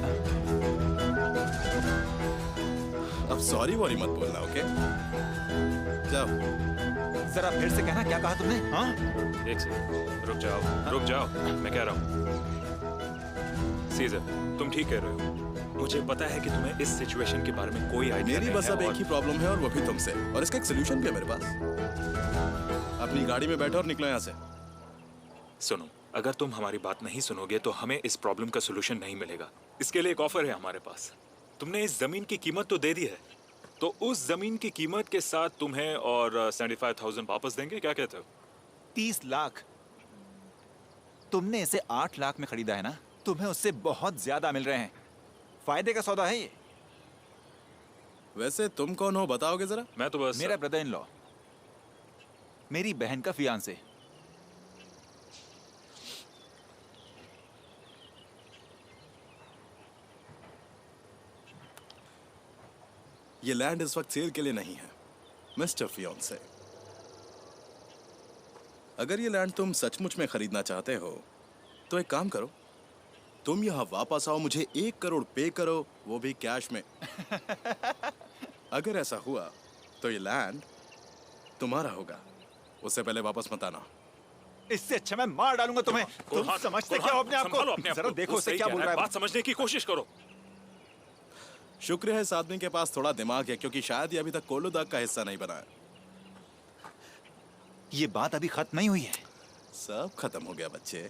[SPEAKER 3] अब सॉरी वॉरी मत बोलना, ओके? जाओ।
[SPEAKER 7] जरा फिर से कहना, क्या कहा तुमने? हाँ?
[SPEAKER 5] एक सेकंड, रुक जाओ, मैं कह रहा हूँ। सीजर, तुम ठीक कह रहे हो। मुझे पता है कि तुम्हें इस सिचुएशन के बारे में कोई आइडिया नहीं है।
[SPEAKER 3] मेरी बस अब एक ही प्रॉब्लम है और वो भी तुमसे, और इसका एक सोल्यूशन भी है मेरे पास। अपनी गाड़ी में बैठो और निकलो यहाँ से।
[SPEAKER 5] सुनो, अगर तुम हमारी बात नहीं सुनोगे तो हमें इस प्रॉब्लम का सोल्यूशन नहीं मिलेगा। इसके लिए एक ऑफर है हमारे पास। तुमने इस जमीन की कीमत तो दे दी है, तो उस जमीन की कीमत के साथ तुम्हें और 75,000 वापस देंगे। क्या कहते हो?
[SPEAKER 7] 30 लाख? तुमने इसे 8 लाख में खरीदा है ना? तुम्हें उससे बहुत ज्यादा मिल रहे हैं। फायदे का सौदा है ये।
[SPEAKER 3] वैसे तुम कौन हो, बताओगे जरा?
[SPEAKER 5] मैं तो बस
[SPEAKER 7] मेरा ब्रदर इन लॉ, मेरी बहन का फियांसे।
[SPEAKER 3] ये लैंड इस वक्त सेल के लिए नहीं है, मिस्टर फियांसे। अगर ये लैंड तुम सचमुच में खरीदना चाहते हो तो एक काम करो, तुम यहाँ वापस आओ, मुझे 1 करोड़ पे करो, वो भी कैश में। अगर ऐसा हुआ तो ये लैंड तुम्हारा होगा। उससे पहले वापस मत आना।
[SPEAKER 7] इससे अच्छा मैं मार डालूंगा तुम्हें। तुम समझते क्या हो अपने आप को? जरा देखो उसे क्या बोल रहा है।
[SPEAKER 5] बात समझने की कोशिश करो।
[SPEAKER 3] शुक्र है इस आदमी के पास थोड़ा दिमाग है, क्योंकि शायद ये अभी तक कोलूदाग का हिस्सा नहीं बना है।
[SPEAKER 7] ये बात अभी खत्म नहीं हुई है।
[SPEAKER 3] सब खत्म हो गया बच्चे।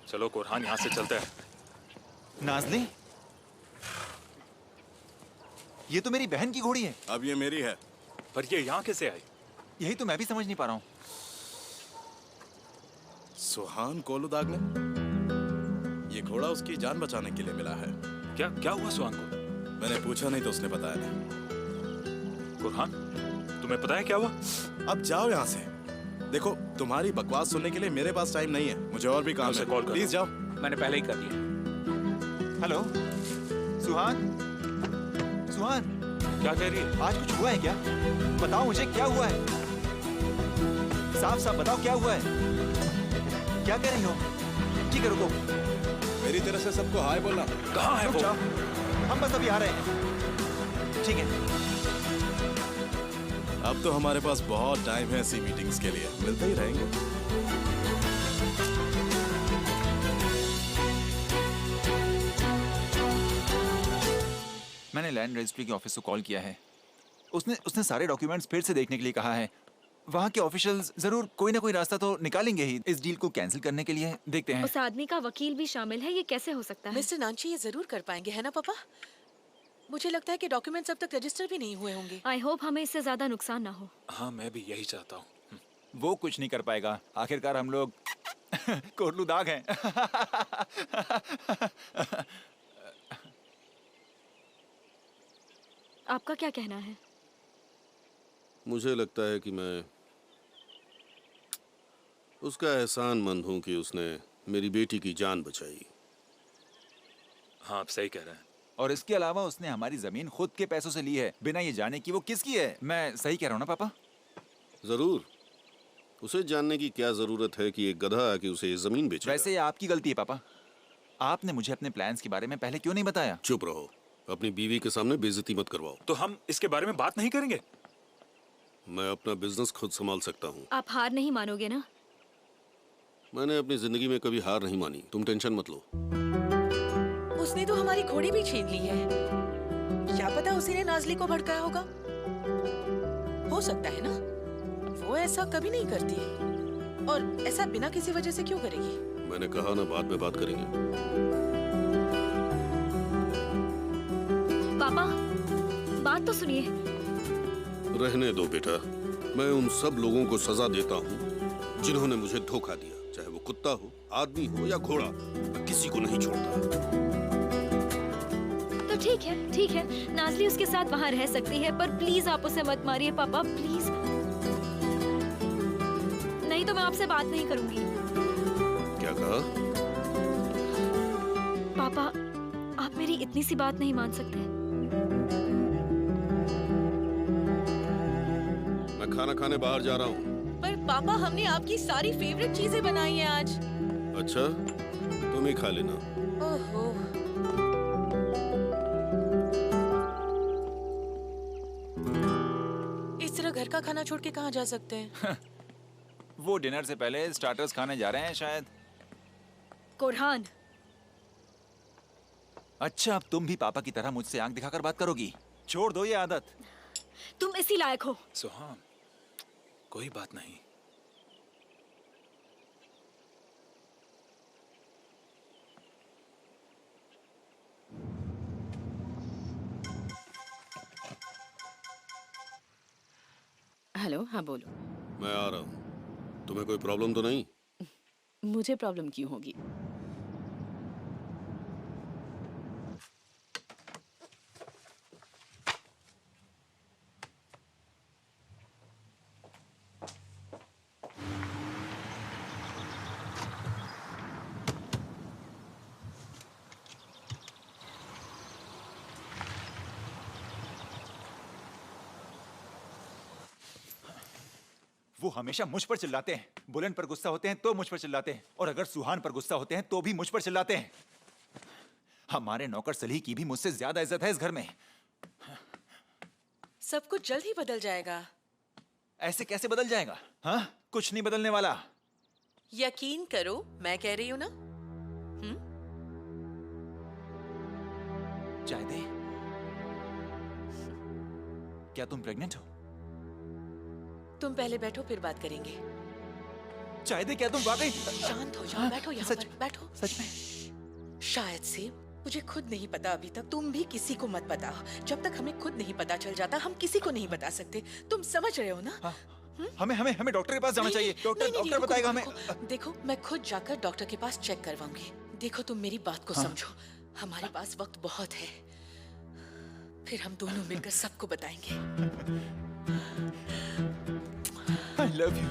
[SPEAKER 5] चलो कोरहान, यहाँ से चलते हैं।
[SPEAKER 7] नाज़ली, ये तो मेरी बहन की घोड़ी है।
[SPEAKER 3] अब ये मेरी है।
[SPEAKER 5] पर ये यहाँ कैसे आई?
[SPEAKER 7] यही तो मैं भी समझ नहीं पा रहा हूँ।
[SPEAKER 3] सुहान कोलूदाग ने ये घोड़ा उसकी जान बचाने के लिए मिला है।
[SPEAKER 5] क्या हुआ सुहान को?
[SPEAKER 3] मैंने पूछा नहीं तो उसने बताया नहीं।
[SPEAKER 5] कोरहान, तुम्हें पता है क्या हुआ?
[SPEAKER 3] अब जाओ यहाँ से। देखो, तुम्हारी बकवास सुनने के लिए मेरे पास टाइम नहीं है, मुझे और भी काम है। प्लीज जाओ।
[SPEAKER 5] मैंने पहले ही कर दिया।
[SPEAKER 7] हेलो सुहान, सुहान,
[SPEAKER 5] क्या कह रही है?
[SPEAKER 7] आज कुछ हुआ है क्या? बताओ मुझे, क्या हुआ है? साफ साफ बताओ, क्या हुआ है? क्या कह रही हो? ठीक है, रुको।
[SPEAKER 3] मेरी तरफ से सबको हाय बोलना।
[SPEAKER 5] कहाँ है वो?
[SPEAKER 7] हम बस अभी आ रहे हैं। ठीक है।
[SPEAKER 3] अब तो हमारे पास बहुत टाइम है ऐसी मीटिंग्स के लिए, मिलते ही रहेंगे।
[SPEAKER 7] मैंने लैंड रजिस्ट्री के ऑफिस को कॉल किया है। उसने सारे डॉक्यूमेंट्स फिर से देखने के लिए कहा है। वहाँ के ऑफिशियल्स जरूर कोई ना कोई रास्ता तो निकालेंगे ही इस डील को कैंसिल करने के लिए। देखते हैं।
[SPEAKER 2] उस आदमी का वकील भी शामिल है, ये कैसे हो सकता है?
[SPEAKER 6] मिस्टर नांची ये जरूर कर पाएंगे, है ना पापा? मुझे लगता है कि डॉक्यूमेंट्स अब तक रजिस्टर भी नहीं हुए होंगे।
[SPEAKER 2] आई होप हमें इससे ज्यादा नुकसान ना हो।
[SPEAKER 5] हाँ, मैं भी यही चाहता हूँ।
[SPEAKER 7] वो कुछ नहीं कर पाएगा। आखिरकार हम लोग कोरलू दाग हैं।
[SPEAKER 2] आपका क्या कहना है?
[SPEAKER 8] मुझे लगता है कि मैं उसका एहसानमंद हूं कि उसने मेरी बेटी की जान बचाई।
[SPEAKER 5] हाँ, आप सही कह रहे हैं।
[SPEAKER 7] और इसके अलावा उसने हमारी जमीन खुद के पैसों से ली है, बिना ये जाने कि वो किसकी है। मैं सही कह रहा हूँ ना पापा?
[SPEAKER 8] जरूर। उसे जानने की क्या जरूरत है कि एक गधा आके उसे ये जमीन बेचेगा?
[SPEAKER 7] वैसे ये आपकी गलती है पापा। आपने मुझे अपने प्लान्स के बारे में पहले क्यों नहीं बताया?
[SPEAKER 8] चुप रहो, अपनी बीवी के सामने बेइज्जती मत करवाओ।
[SPEAKER 5] तो हम इसके बारे में बात नहीं करेंगे?
[SPEAKER 8] मैं अपना बिजनेस खुद संभाल सकता हूँ।
[SPEAKER 2] आप हार नहीं मानोगे ना?
[SPEAKER 8] मैंने अपनी जिंदगी में कभी हार नहीं मानी, तुम टेंशन मत लो।
[SPEAKER 6] उसने तो हमारी घोड़ी भी छीन ली है। क्या पता उसी ने नाजली को भड़काया होगा। हो सकता है ना, वो ऐसा कभी नहीं करती। और ऐसा बिना किसी वजह से क्यों करेगी?
[SPEAKER 8] मैंने कहा ना, बाद में बात करेंगे।
[SPEAKER 2] पापा, बात तो सुनिए।
[SPEAKER 8] रहने दो बेटा, मैं उन सब लोगों को सजा देता हूँ जिन्होंने मुझे धोखा दिया, चाहे वो कुत्ता हो, आदमी हो या घोड़ा, मैं किसी को नहीं छोड़ता।
[SPEAKER 2] तो ठीक है, नाजली उसके साथ वहाँ रह सकती है, पर प्लीज आप उसे मत मारिए पापा, प्लीज। नहीं तो मैं आपसे बात नहीं करूंगी।
[SPEAKER 8] क्या कहा?
[SPEAKER 2] पापा, आप मेरी इतनी सी बात नहीं मान सकते?
[SPEAKER 8] मैं खाना खाने बाहर जा रहा हूँ।
[SPEAKER 6] पर पापा, हमने आपकी सारी फेवरेट चीजें बनाई हैं आज।
[SPEAKER 8] अच्छा, तुम ही खा लेना।
[SPEAKER 6] ओहो। इस तरह घर का खाना छोड़ के कहाँ जा सकते हैं?
[SPEAKER 7] वो डिनर से पहले स्टार्टर्स खाने जा रहे हैं शायद।
[SPEAKER 2] कोरहान,
[SPEAKER 7] अच्छा, अब तुम भी पापा की तरह मुझसे आंख दिखाकर बात करोगी? छोड़ दो ये आदत।
[SPEAKER 2] तुम इसी लायक हो।
[SPEAKER 5] सुहान, कोई बात नहीं।
[SPEAKER 11] हेलो, हाँ बोलो।
[SPEAKER 8] मैं आ रहा हूँ। तुम्हें कोई प्रॉब्लम तो नहीं?
[SPEAKER 11] मुझे प्रॉब्लम क्यों होगी?
[SPEAKER 7] वो हमेशा मुझ पर चिल्लाते हैं। बुलंद पर गुस्सा होते हैं तो मुझ पर चिल्लाते हैं, और अगर सुहान पर गुस्सा होते हैं तो भी मुझ पर चिल्लाते हैं। हमारे नौकर सलीह की भी मुझसे ज्यादा इज्जत है इस घर में।
[SPEAKER 6] सब कुछ जल्द ही बदल जाएगा।
[SPEAKER 7] ऐसे कैसे बदल जाएगा? हाँ, कुछ नहीं बदलने वाला।
[SPEAKER 6] यकीन करो, मैं कह रही हूँ ना।
[SPEAKER 7] चाय दे। क्या तुम प्रेग्नेंट हो?
[SPEAKER 6] तुम पहले बैठो, फिर बात करेंगे।
[SPEAKER 7] चाय दे। क्या तुम वाकई?
[SPEAKER 6] शांत हो जाओ, बैठो यहाँ पर, बैठो।
[SPEAKER 7] सच में?
[SPEAKER 6] शायद से मुझे खुद नहीं पता अभी तक, तुम भी किसी को मत बताओ। जब तक हमें खुद नहीं पता चल जाता, हम किसी को नहीं बता सकते। तुम समझ रहे हो ना?
[SPEAKER 7] हाँ। हमें डॉक्टर के पास जाना चाहिए। डॉक्टर बताएगा हमें।
[SPEAKER 6] देखो, मैं खुद जाकर डॉक्टर के पास चेक करवाऊंगी। देखो, तुम मेरी बात को समझो। हमारे पास वक्त बहुत है, फिर हम दोनों मिलकर सबको बताएंगे।
[SPEAKER 7] I love you.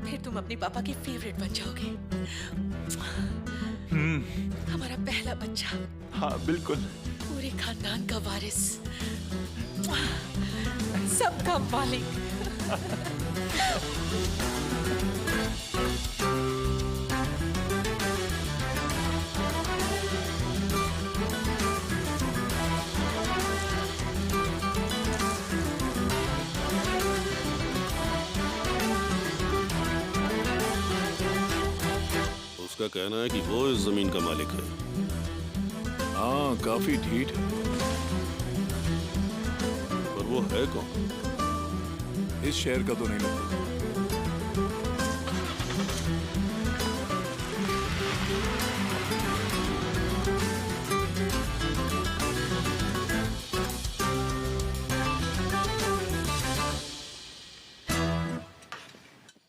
[SPEAKER 6] फिर तुम अपने पापा के फेवरेट बन जाओगे। हमारा पहला बच्चा।
[SPEAKER 7] हाँ, बिल्कुल।
[SPEAKER 6] पूरे खानदान का वारिस, सबका मालिक।
[SPEAKER 8] उसका कहना है कि वो इस जमीन का मालिक है।
[SPEAKER 4] हाँ, काफी ढीठ है।
[SPEAKER 8] पर वो है कौन?
[SPEAKER 4] इस शहर का तो नहीं लगता।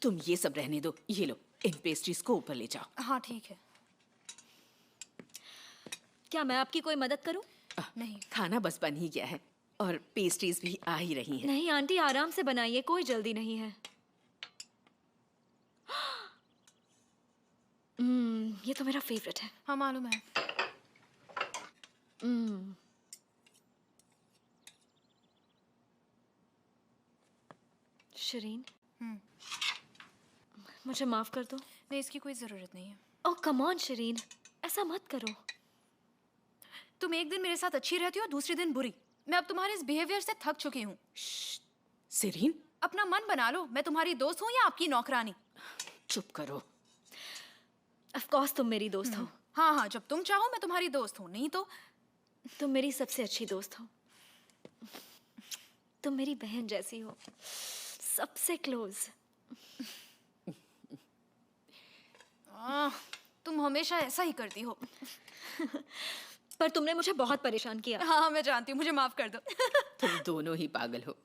[SPEAKER 11] तुम ये सब रहने दो, ये लो, इन पेस्ट्रीज को ऊपर ले जाओ।
[SPEAKER 10] हाँ ठीक है।
[SPEAKER 2] क्या मैं आपकी कोई मदद करूं?
[SPEAKER 10] नहीं।
[SPEAKER 11] खाना बस बन ही गया है और पेस्ट्रीज भी आ ही रही हैं।
[SPEAKER 2] नहीं आंटी, आराम से बनाइए, कोई जल्दी नहीं है। ये तो मेरा फेवरेट है।
[SPEAKER 10] हाँ मालूम है।
[SPEAKER 2] शरीन, मुझे माफ कर दो।
[SPEAKER 10] नहीं, इसकी कोई जरूरत नहीं है।
[SPEAKER 2] ओह कम ऑन शरीन, ऐसा मत करो।
[SPEAKER 10] तुम एक दिन मेरे साथ अच्छी रहती हो, दूसरे दिन बुरी। मैं अब तुम्हारे इस बिहेवियर से थक चुकी हूँ।
[SPEAKER 11] सिरीन,
[SPEAKER 10] अपना मन बना लो। मैं तुम्हारी दोस्त हूँ या आपकी नौकरानी?
[SPEAKER 11] चुप करो।
[SPEAKER 2] ऑफ कोर्स तुम मेरी दोस्त हो।
[SPEAKER 10] हाँ हाँ, जब तुम चाहो मैं तुम्हारी दोस्त हूँ, नहीं तो
[SPEAKER 2] तुम मेरी सबसे अच्छी दोस्त हो। तुम मेरी बहन जैसी हो, सबसे क्लोज।
[SPEAKER 10] तुम हमेशा ऐसा ही करती हो।
[SPEAKER 2] पर तुमने मुझे बहुत परेशान किया।
[SPEAKER 10] हाँ मैं जानती हूँ, मुझे माफ कर दो।
[SPEAKER 11] तुम दोनों ही पागल हो।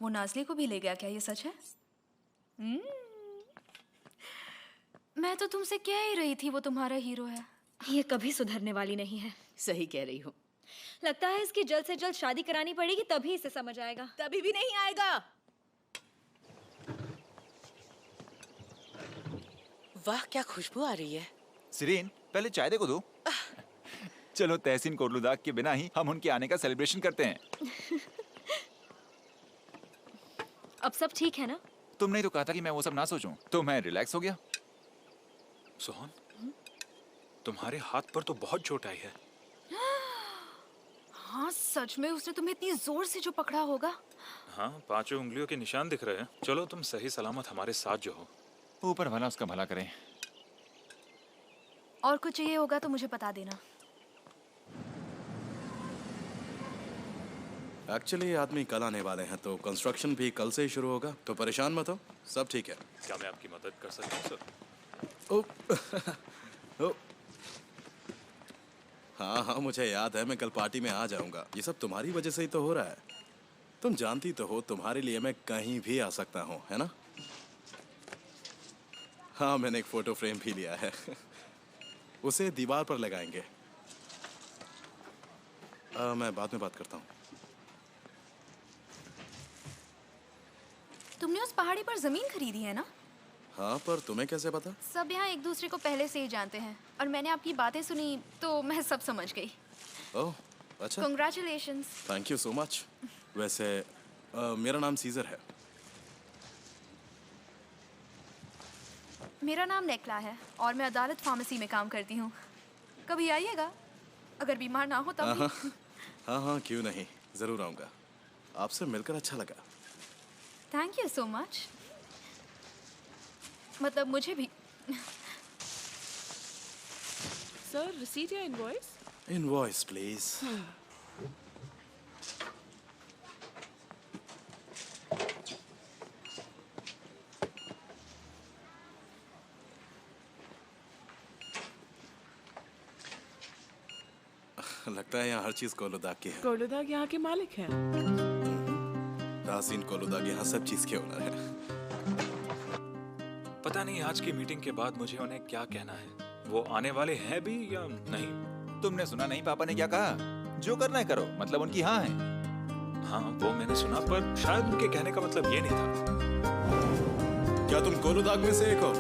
[SPEAKER 10] वो नाज़ली को भी ले गया क्या? ये सच है? मैं तो तुमसे कह ही रही थी वो तुम्हारा हीरो है।
[SPEAKER 2] ये कभी सुधरने वाली नहीं है।
[SPEAKER 11] सही कह रही हो।
[SPEAKER 2] लगता है इसकी जल्द से जल्द शादी करानी पड़ेगी, तभी इसे समझ आएगा।
[SPEAKER 11] तभी भी नहीं आएगा। वाह, क्या खुशबू आ रही है।
[SPEAKER 7] सिरीन, पहले चाय देखो दो। चलो तहसीन कोरलुदाग के बिना ही हम उनके आने का सेलिब्रेशन करते हैं।
[SPEAKER 2] अब सब ठीक है ना?
[SPEAKER 7] तुमने तो कहा था कि मैं वो सब ना सोचूं, तो मैं रिलैक्स हो गया।
[SPEAKER 5] सोहन, तुम्हारे हाथ पर तो बहुत चोट आई है।
[SPEAKER 10] हाँ सच में, उसने तुम्हें इतनी जोर से जो पकड़ा होगा।
[SPEAKER 5] हाँ, 5 उंगलियों के निशान दिख रहे हैं। चलो तुम सही सलामत हमारे साथ जो हो।
[SPEAKER 7] ऊपर वाला उसका भला करे।
[SPEAKER 10] और कुछ चाहिए होगा तो मुझे बता देना।
[SPEAKER 3] एक्चुअली आदमी कल आने वाले हैं, तो कंस्ट्रक्शन भी कल से ही शुरू होगा, तो परेशान मत हो, सब ठीक है।
[SPEAKER 5] क्या मैं आपकी मदद कर सकता हूँ सर?
[SPEAKER 3] ओ, हाँ हाँ मुझे याद है, मैं कल पार्टी में आ जाऊंगा। ये सब तुम्हारी वजह से ही तो हो रहा है। तुम जानती तो हो, तुम्हारे लिए मैं कहीं भी आ सकता हूँ, है ना? हाँ, मैंने एक फोटो फ्रेम भी लिया है। उसे दीवार पर लगाएंगे। मैं बाद में बात करता हूँ।
[SPEAKER 10] तुमने उस पहाड़ी पर जमीन खरीदी है ना?
[SPEAKER 3] हाँ, पर तुम्हें कैसे पता?
[SPEAKER 10] सब यहाँ एक दूसरे को पहले से ही जानते हैं, और मैंने आपकी बातें सुनी तो मैं सब समझ गई।
[SPEAKER 3] ओह, अच्छा।
[SPEAKER 10] Congratulations।
[SPEAKER 3] Thank you so much. वैसे मेरा नाम सीजर है।
[SPEAKER 10] मेरा नाम नेकला है और मैं अदालत फार्मेसी में काम करती हूँ। कभी आइएगा, अगर बीमार ना हो तब भी।
[SPEAKER 3] हाँ हाँ, क्यों नहीं, जरूर आऊँगा। आपसे मिलकर अच्छा लगा।
[SPEAKER 10] Thank you so much. मतलब मुझे भी।
[SPEAKER 11] सर, रिसीट या इनवॉइस?
[SPEAKER 3] Invoice please. लगता है यहाँ हर चीज कोलुदाग की है।
[SPEAKER 11] कोलुदाग यहाँ के मालिक हैं।
[SPEAKER 3] तहसीन कोलुदाग यहाँ सब चीज के ओनर है।
[SPEAKER 5] पता नहीं आज की मीटिंग के बाद मुझे उन्हें क्या कहना है। वो आने वाले हैं भी या नहीं?
[SPEAKER 7] तुमने सुना नहीं पापा ने क्या कहा? जो करना है करो, मतलब उनकी हाँ है।
[SPEAKER 5] हाँ, वो मैंने सुना, पर शायद उनके कहने का मतलब ये नहीं था।
[SPEAKER 3] क्या तुम कोलुदाग में से एक हो?